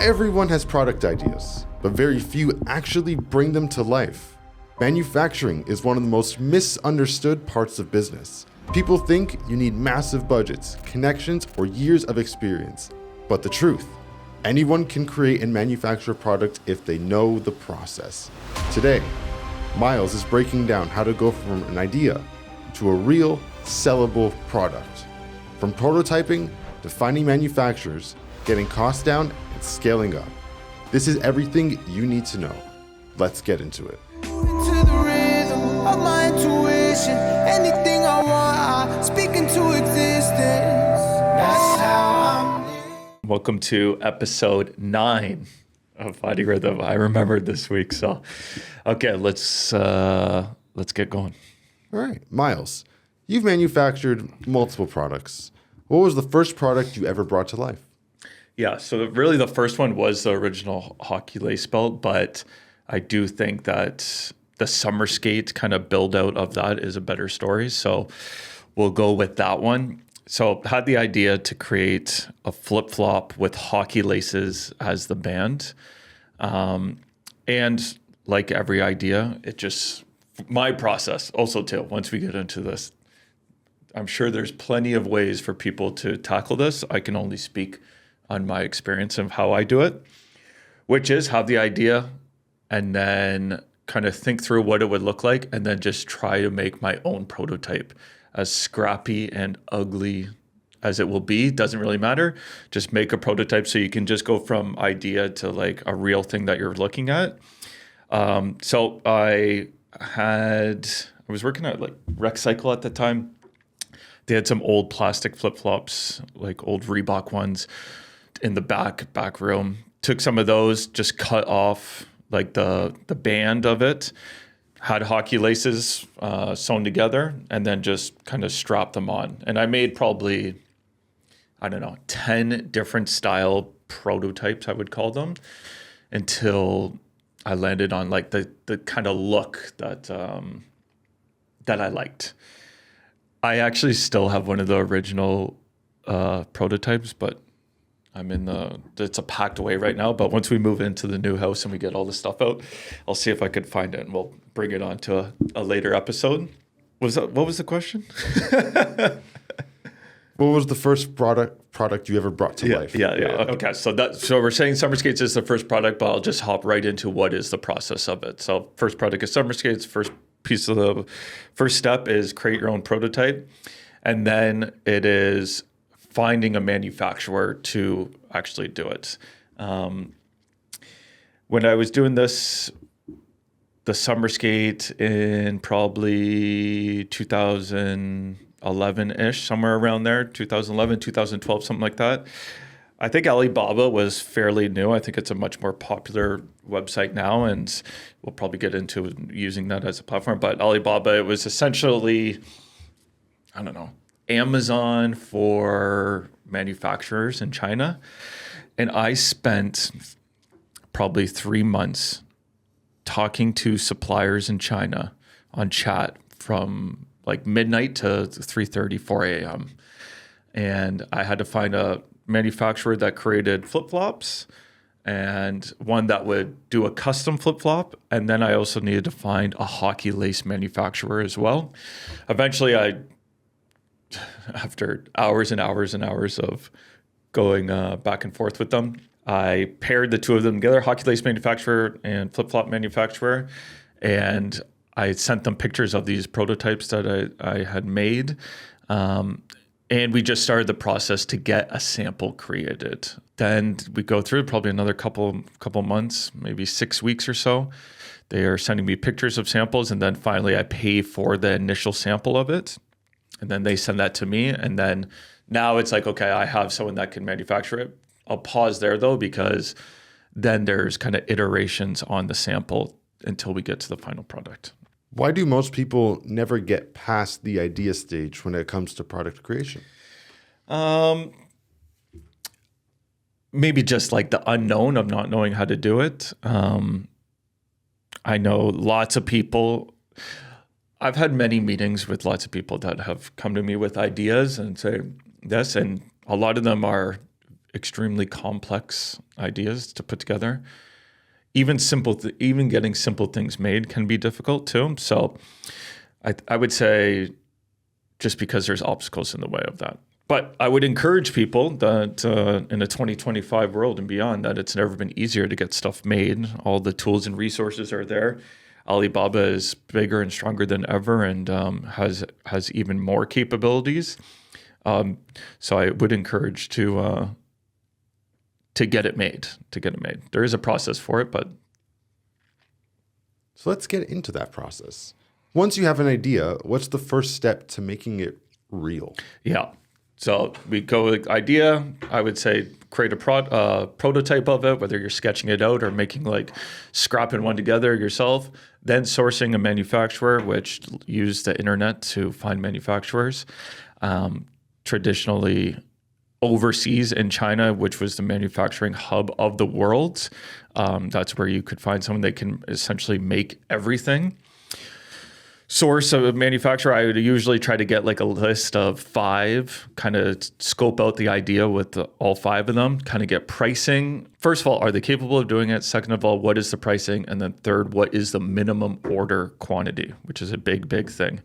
Everyone has product ideas, but very few actually bring them to life. Manufacturing is one of the most misunderstood parts of business. People think you need massive budgets, connections, or years of experience. But the truth, anyone can create and manufacture a product if they know the process. Today, Miles is breaking down how to go from an idea to a real, sellable product. From prototyping to finding manufacturers, getting costs down, and scaling up. This is everything you need to know. Let's get into it. To the rhythm of my intuition, anything I want, I speak into existence. That's how I'm. Welcome to episode 9 of Finding Rhythm. I remembered this week, so okay, let's get going. All right, Miles, you've manufactured multiple products. What was the first product you ever brought to life? Yeah, so really the first one was the original hockey lace belt, but I do think that the summer skate kind of build out of that is a better story. So we'll go with that one. So I had the idea to create a flip-flop with hockey laces as the band. And like every idea, it just, my process also too, once we get into this, I'm sure there's plenty of ways for people to tackle this. I can only speak on my experience of how I do it, which is have the idea and then kind of think through what it would look like and then just try to make my own prototype. As scrappy and ugly as it will be, doesn't really matter. Just make a prototype so you can just go from idea to like a real thing that you're looking at. So I was working at like Rec Cycle at the time. They had some old plastic flip-flops, like old Reebok ones in the back room. Took some of those, just cut off like the band of it, had hockey laces sewn together, and then just kind of strapped them on. And I made probably, 10 different style prototypes, I would call them, until I landed on like the kind of look that I liked. I actually still have one of the original prototypes, but it's a packed away right now. But once we move into the new house and we get all the stuff out, I'll see if I could find it and we'll bring it on to a later episode. What was the question? What was the first product you ever brought to life? Yeah. Okay. So we're saying summer skates is the first product, but I'll just hop right into what is the process of it. So first product is summer skates. First step is create your own prototype. And then it is finding a manufacturer to actually do it. When I was doing the summer skate in probably 2011-ish, somewhere around there, 2011, 2012, something like that. I think Alibaba was fairly new. I think it's a much more popular website now, and we'll probably get into using that as a platform. But Alibaba, it was essentially, Amazon for manufacturers in China. And I spent probably 3 months talking to suppliers in China on chat from like midnight to 3:30, 4 a.m. And I had to find a manufacturer that created flip-flops and one that would do a custom flip-flop. And then I also needed to find a hockey lace manufacturer as well. Eventually, after hours and hours and hours of going back and forth with them, I paired the two of them together, hockey lace manufacturer and flip-flop manufacturer. And I sent them pictures of these prototypes that I had made. And we just started the process to get a sample created. Then we go through probably another couple months, maybe 6 weeks or so. They are sending me pictures of samples. And then finally I pay for the initial sample of it. And then they send that to me. And then now it's like, okay, I have someone that can manufacture it. I'll pause there though, because then there's kind of iterations on the sample until we get to the final product. Why do most people never get past the idea stage when it comes to product creation? Maybe just like the unknown of not knowing how to do it. I know lots of people. I've had many meetings with lots of people that have come to me with ideas and say this, and a lot of them are extremely complex ideas to put together. Even even getting simple things made can be difficult too. So I would say just because there's obstacles in the way of that. But I would encourage people that in the 2025 world and beyond, that it's never been easier to get stuff made. All the tools and resources are there. Alibaba is bigger and stronger than ever, and has even more capabilities. So I would encourage to get it made. There is a process for it, but So let's get into that process. Once you have an idea, what's the first step to making it real? yeah. So we go with idea. I would say create a prototype of it, whether you're sketching it out or making like scrapping one together yourself. Then sourcing a manufacturer, which use the internet to find manufacturers. Traditionally overseas in China, which was the manufacturing hub of the world. That's where you could find someone that can essentially make everything. Source of a manufacturer, I would usually try to get like a list of 5, kind of scope out the idea with all 5 of them, kind of get pricing. First of all, are they capable of doing it? Second of all, what is the pricing? And then third, what is the minimum order quantity, which is a big, big thing.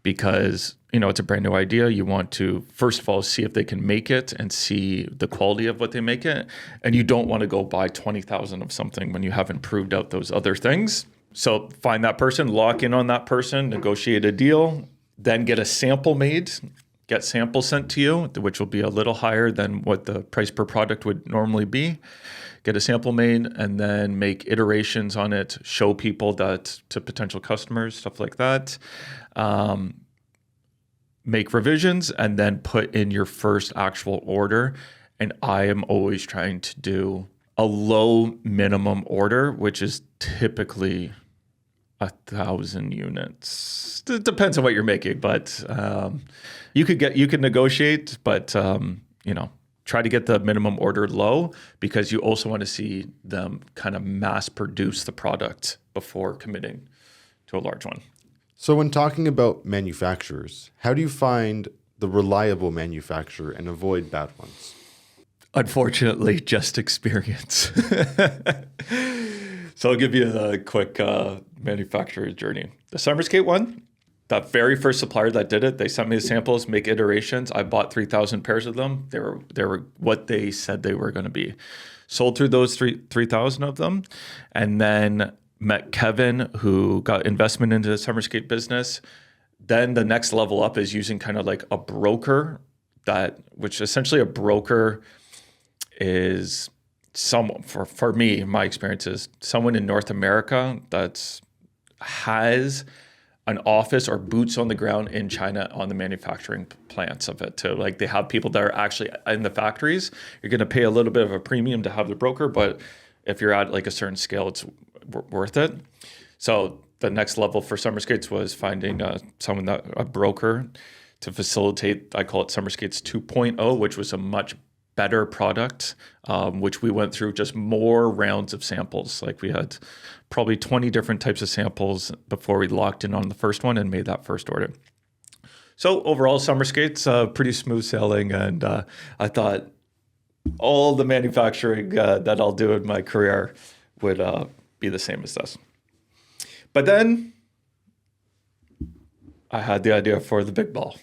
Because, it's a brand new idea. You want to, first of all, see if they can make it and see the quality of what they make it. And you don't want to go buy 20,000 of something when you haven't proved out those other things. So find that person, lock in on that person, negotiate a deal, then get a sample made, get samples sent to you, which will be a little higher than what the price per product would normally be. Get a sample made and then make iterations on it, show people that to potential customers, stuff like that. Make revisions and then put in your first actual order. And I am always trying to do a low minimum order, which is typically 1,000 units. It depends on what you're making, but you could negotiate, but try to get the minimum order low, because you also want to see them kind of mass produce the product before committing to a large one. So when talking about manufacturers, how do you find the reliable manufacturer and avoid bad ones? Unfortunately, just experience. So I'll give you a quick manufacturer journey. The summer skate one, that very first supplier that did it, they sent me the samples, make iterations. I bought 3,000 pairs of them. They were what they said they were going to be. Sold through those 3,000 of them, and then met Kevin, who got investment into the summer skate business. Then the next level up is using kind of like a broker, which essentially a broker is someone, for me, my experience is someone in North America that has an office or boots on the ground in China on the manufacturing plants of it too. Like they have people that are actually in the factories. You're going to pay a little bit of a premium to have the broker, but if you're at like a certain scale, it's worth it. So the next level for summer skates was finding a broker to facilitate, I call it Summer Skates 2.0, which was a much better product, which we went through just more rounds of samples. Like we had probably 20 different types of samples before we locked in on the first one and made that first order. So overall, Summer Skates, pretty smooth sailing. And I thought all the manufacturing that I'll do in my career would be the same as this. But then I had the idea for the big ball.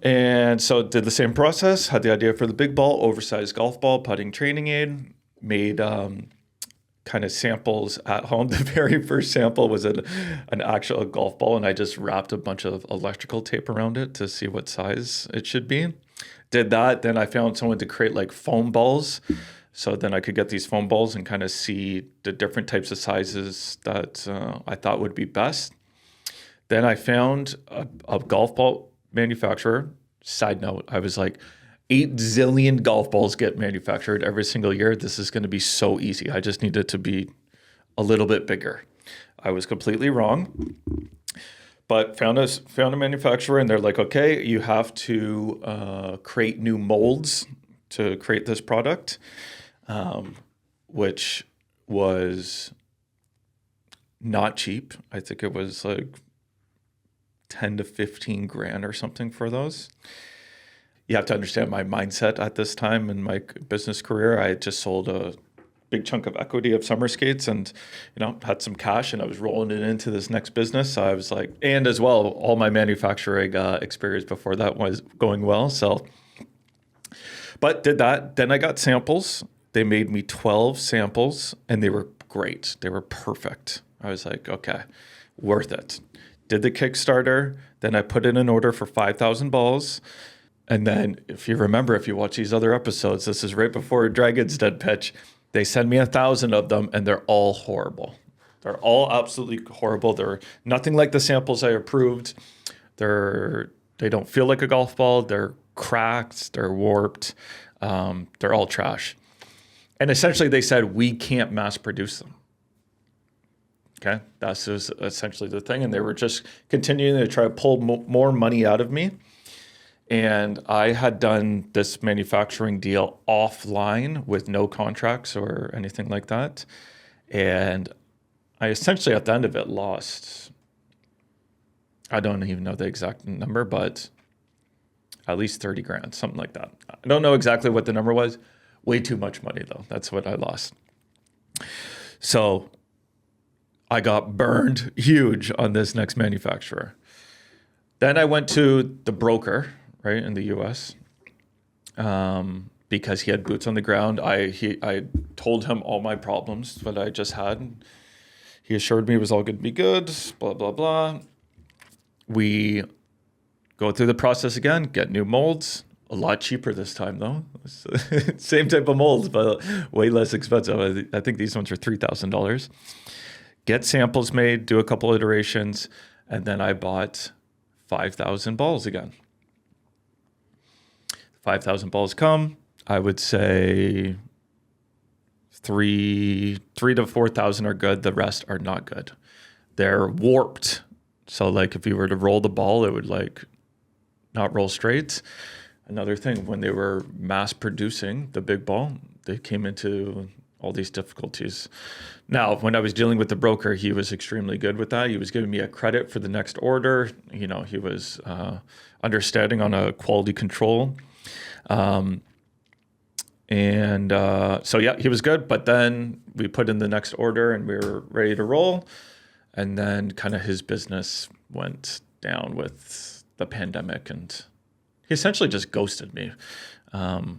And so did the same process, had the idea for the big ball, oversized golf ball, putting training aid, made kind of samples at home. The very first sample was an actual golf ball, and I just wrapped a bunch of electrical tape around it to see what size it should be. Did that, then I found someone to create like foam balls. So then I could get these foam balls and kind of see the different types of sizes that I thought would be best. Then I found a golf ball manufacturer. Side note, I was like, 8 zillion golf balls get manufactured every single year. This is going to be so easy. I just need it to be a little bit bigger. I was completely wrong. But found a manufacturer, and they're like, okay, you have to create new molds to create this product, which was not cheap. I think it was like 10 to 15 grand or something for those. you have to understand my mindset at this time in my business career. I had just sold a big chunk of equity of summer skates and, had some cash, and I was rolling it into this next business. So I was like, and as well, all my manufacturing experience before that was going well. So, but did that. Then I got samples. They made me 12 samples and they were great. They were perfect. I was like, okay, worth it. Did the Kickstarter. Then I put in an order for 5,000 balls. And then if you remember, if you watch these other episodes, this is right before Dragon's Den pitch. They send me 1,000 of them and they're all horrible. They're all absolutely horrible. They're nothing like the samples I approved. They don't feel like a golf ball. They're cracked. They're warped. They're all trash. And essentially they said, we can't mass produce them. Okay, that's essentially the thing. And they were just continuing to try to pull more money out of me. And I had done this manufacturing deal offline with no contracts or anything like that. And I essentially, at the end of it, lost, I don't even know the exact number, but at least 30 grand, something like that. I don't know exactly what the number was. Way too much money, though. That's what I lost. So I got burned huge on this next manufacturer. Then I went to the broker, right, in the US, because he had boots on the ground. I told him all my problems that I just had. He assured me it was all going to be good, blah, blah, blah. We go through the process again, get new molds. A lot cheaper this time, though. Same type of molds, but way less expensive. I think these ones are $3,000. Get samples made, do a couple iterations, and then I bought 5,000 balls again. 5,000 balls come. I would say 3 to 4,000 are good. The rest are not good. They're warped. So like if you were to roll the ball, it would like not roll straight. Another thing, when they were mass producing the big ball, they came into all these difficulties. Now, when I was dealing with the broker, he was extremely good with that. He was giving me a credit for the next order. He was understanding on a quality control. So yeah, he was good. But then we put in the next order and we were ready to roll. And then kind of his business went down with the pandemic and he essentially just ghosted me. So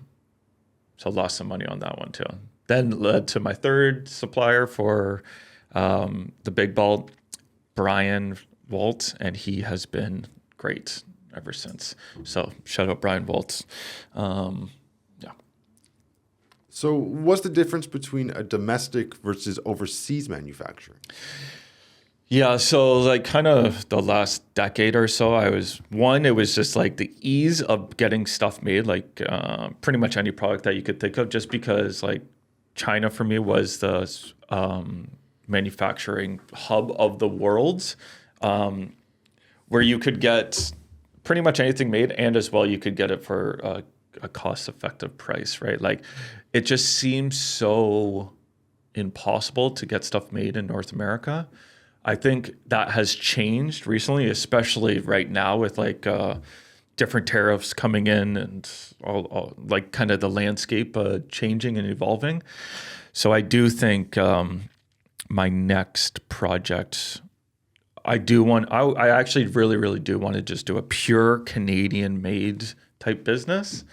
I lost some money on that one too. Then led to my third supplier for the big ball, Brian Walt, and he has been great ever since. So shout out Brian Walt. Yeah. So what's the difference between a domestic versus overseas manufacturing? Yeah, so like kind of the last decade or so, it was just like the ease of getting stuff made, like pretty much any product that you could think of, just because like China for me was the manufacturing hub of the world, where you could get pretty much anything made, and as well you could get it for a cost-effective price, right? Like it just seems so impossible to get stuff made in North America. I think that has changed recently, especially right now with like different tariffs coming in and all like kind of the landscape changing and evolving. So I do think my next project, I actually really, really do want to just do a pure Canadian made type business,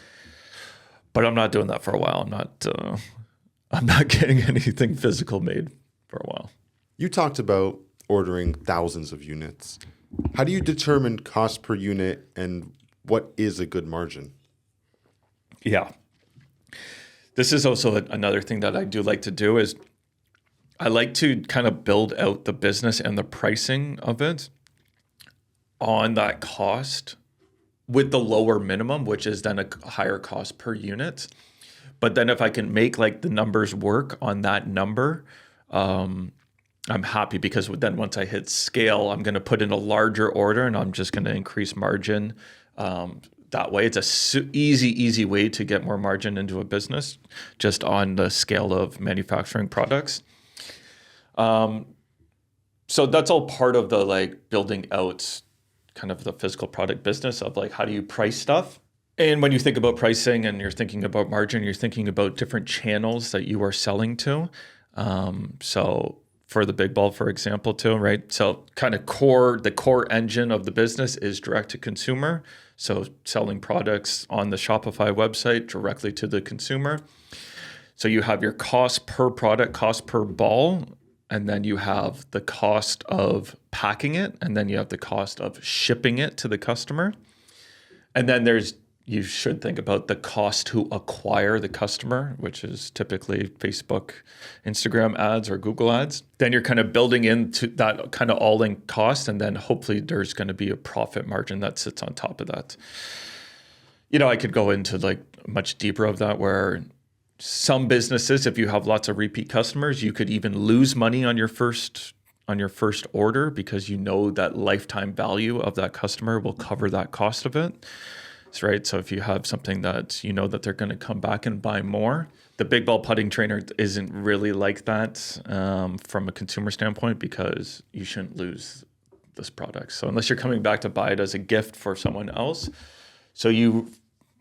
but I'm not doing that for a while. I'm not getting anything physical made for a while. You talked about ordering thousands of units. How do you determine cost per unit and what is a good margin? Yeah. This is also another thing that I do like to do is I like to kind of build out the business and the pricing of it on that cost with the lower minimum, which is then a higher cost per unit. But then if I can make like the numbers work on that number, I'm happy, because then once I hit scale, I'm going to put in a larger order and I'm just going to increase margin. That way, it's a easy way to get more margin into a business, just on the scale of manufacturing products. So that's all part of the like building out kind of the physical product business of like, how do you price stuff? And when you think about pricing and you're thinking about margin, you're thinking about different channels that you are selling to. So for the Big Ball, for example, too, right? So kind of the core engine of the business is direct to consumer. So selling products on the Shopify website directly to the consumer. So you have your cost per product, cost per ball, and then you have the cost of packing it, and then you have the cost of shipping it to the customer. And then you should think about the cost to acquire the customer, which is typically Facebook, Instagram ads, or Google ads. Then you're kind of building into that kind of all-in cost, and then hopefully there's going to be a profit margin that sits on top of that. I could go into like much deeper of that, where some businesses, if you have lots of repeat customers, you could even lose money on your first order because that lifetime value of that customer will cover that cost of it. Right. So if you have something that that they're going to come back and buy more, the Big Ball putting trainer isn't really like that from a consumer standpoint, because you shouldn't lose this product. So unless you're coming back to buy it as a gift for someone else, from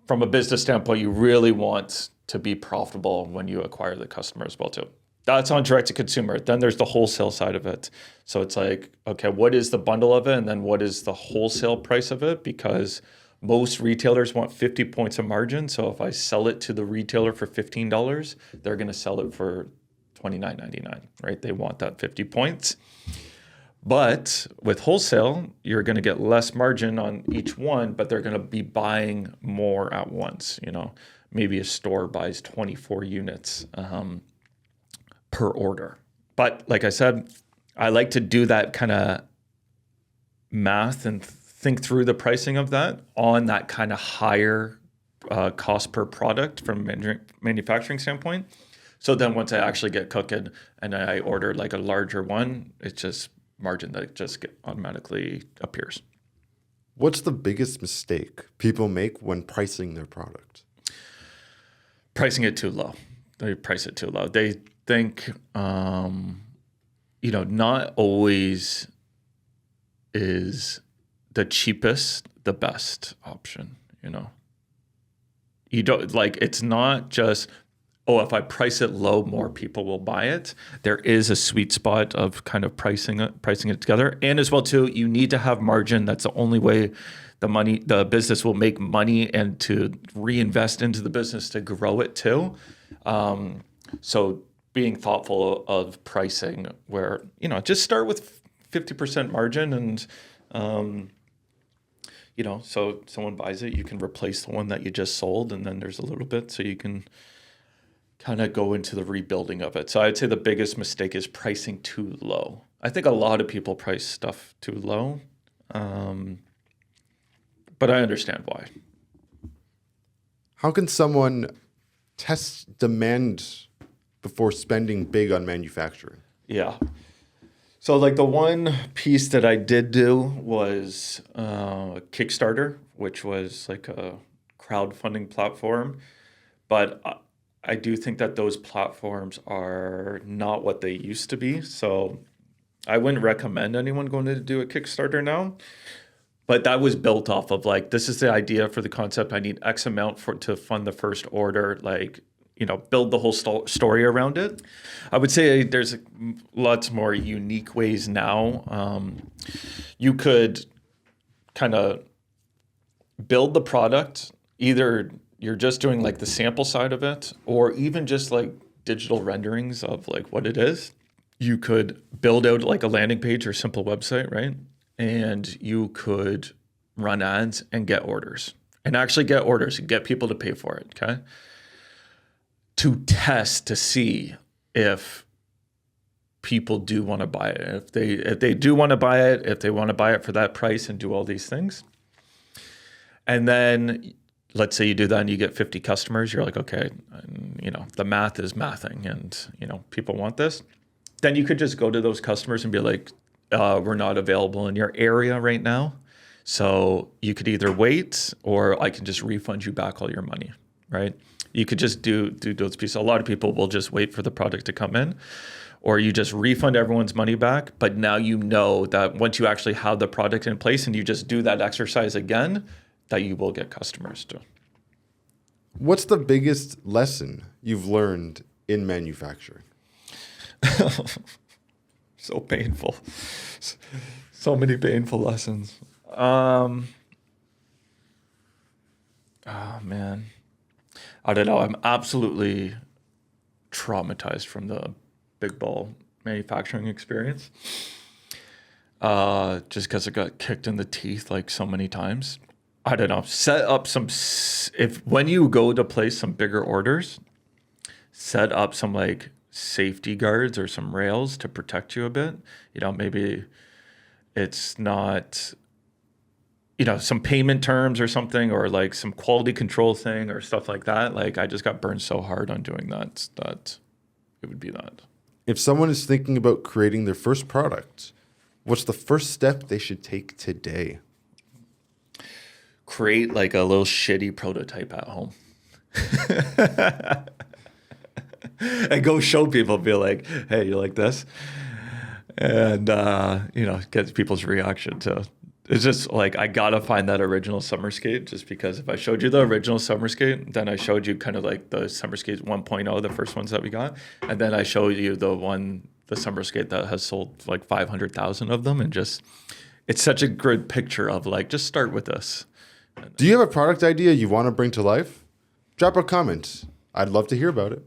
a business standpoint, you really want to be profitable when you acquire the customer as well too. That's on direct to consumer. Then there's the wholesale side of it. So it's like, okay, what is the bundle of it? And then what is the wholesale price of it? Because most retailers want 50 points of margin. So if I sell it to the retailer for $15, they're going to sell it for $29.99, right? They want that 50 points. But with wholesale, you're going to get less margin on each one, but they're going to be buying more at once. Maybe a store buys 24 units per order. But like I said, I like to do that kind of math and think through the pricing of that on that kind of higher cost per product from a manufacturing standpoint. So then once I actually get cooking and I order like a larger one, it's just margin that just automatically appears. What's the biggest mistake people make when pricing their product? Pricing it too low. They price it too low. They think, not always is the cheapest the best option. You don't it's not just, if I price it low, more people will buy it. There is a sweet spot of kind of pricing it together. And as well too, you need to have margin. That's the only way the business will make money, and to reinvest into the business to grow it too. So being thoughtful of pricing, where, just start with 50% margin, and so someone buys it, you can replace the one that you just sold, and then there's a little bit, so you can kind of go into the rebuilding of it. So I'd say the biggest mistake is pricing too low. I think a lot of people price stuff too low, but I understand why. How can someone test demand before spending big on manufacturing? Yeah. So like the one piece that I did do was Kickstarter, which was like a crowdfunding platform. But I do think that those platforms are not what they used to be. So I wouldn't recommend anyone going to do a Kickstarter now. But that was built off of like, this is the idea for the concept. I need X amount to fund the first order, build the whole story around it. I would say there's lots more unique ways now. You could kind of build the product. Either you're just doing like the sample side of it, or even just like digital renderings of like what it is. You could build out like a landing page or simple website, right? And you could run ads and get orders, and actually get orders and get people to pay for it, okay? To test to see if people do want to buy it. If they do want to buy it, if they want to buy it for that price and do all these things. And then let's say you do that and you get 50 customers, you're like, okay, the math is mathing, and people want this. Then you could just go to those customers and be like, we're not available in your area right now. So you could either wait, or I can just refund you back all your money, right? You could just do those pieces. A lot of people will just wait for the product to come in, or you just refund everyone's money back. But now you know that once you actually have the product in place and you just do that exercise again, that you will get customers too. What's the biggest lesson you've learned in manufacturing? So painful. So many painful lessons. Oh man. I don't know. I'm absolutely traumatized from the big ball manufacturing experience. Just because I got kicked in the teeth like so many times. I don't know. Set up when you go to place some bigger orders, set up some like safety guards or some rails to protect you a bit. Maybe it's not, some payment terms or something, or like some quality control thing or stuff like that. Like I just got burned so hard on doing that it would be that. If someone is thinking about creating their first product, what's the first step they should take today? Create like a little shitty prototype at home. And go show people, be like, hey, you like this? And, get people's reaction to. It's just like, I gotta find that original summer skate, just because if I showed you the original summer skate, then I showed you kind of like the summer skates 1.0, the first ones that we got. And then I showed you the summer skate that has sold like 500,000 of them. And just, it's such a good picture of like, just start with this. Do you have a product idea you want to bring to life? Drop a comment. I'd love to hear about it.